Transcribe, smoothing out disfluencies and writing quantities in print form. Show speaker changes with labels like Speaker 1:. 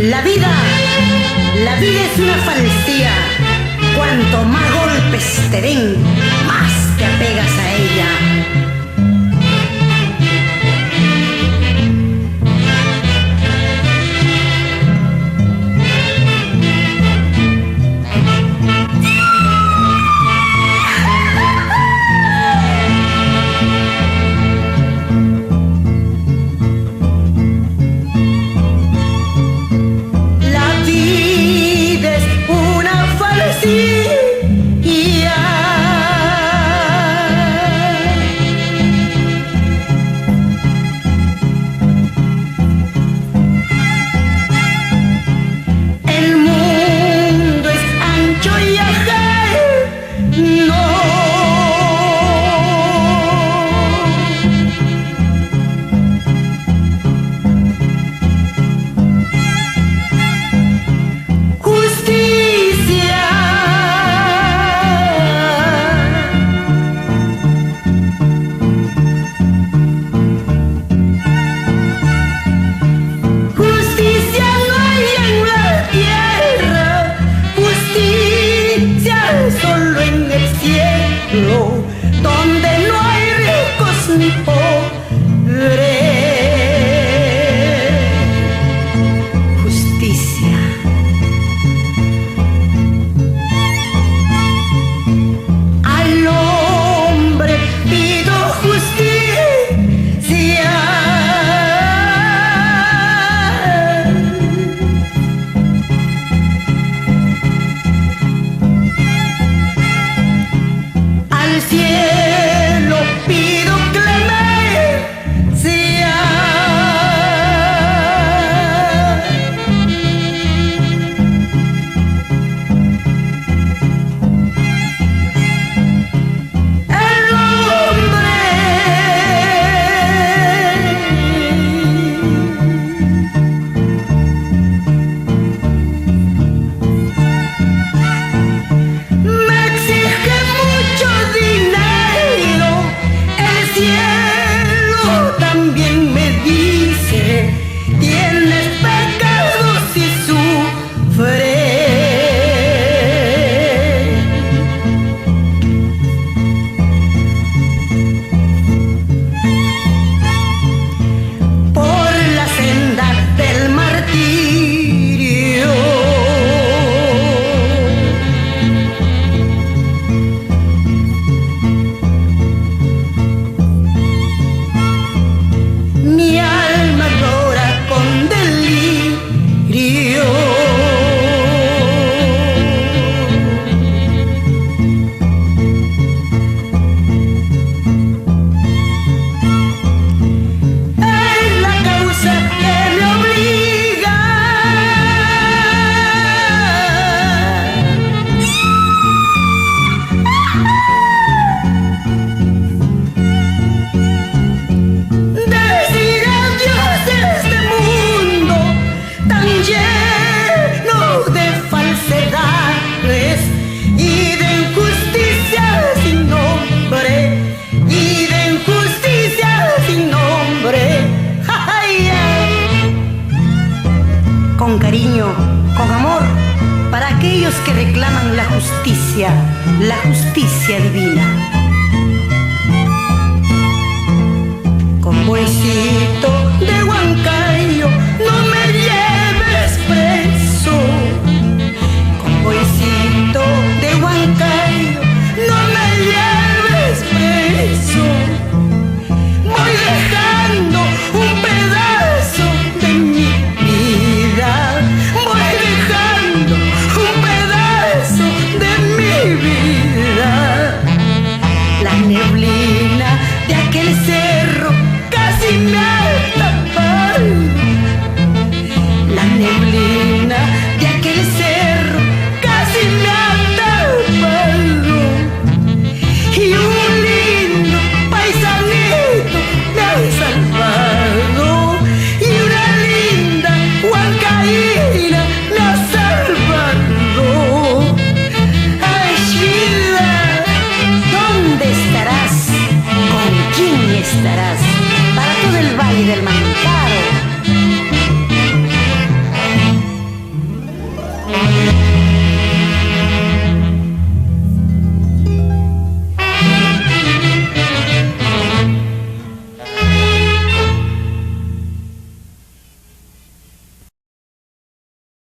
Speaker 1: La vida es una falsía. Cuanto más golpes te den, más te apegas a ella. Donde no hay ricos ni pobres, justicia. Al hombre pido justicia. Al cielo pido clemencia. El hombre me exige mucho dinero. El cielo también me dice: tienes pecados y sufres. Por la senda del martirio mi alma llora con delirio. Es la causa que me obliga decir adiós a este mundo tan lleno de falsedades y de injusticia sin nombre, y de injusticia sin nombre. Ay, ay. Con cariño, con amor, para aquellos que reclaman la justicia divina. Con Boicito de Huancayo, no me lleves preso. Con Boicito de Huancayo, no me lleves preso. Voy dejando un pedazo de mi vida. Voy dejando un pedazo de mi vida. La neblina de aquel cerro casi me ha tapado. La neblina de aquel cerro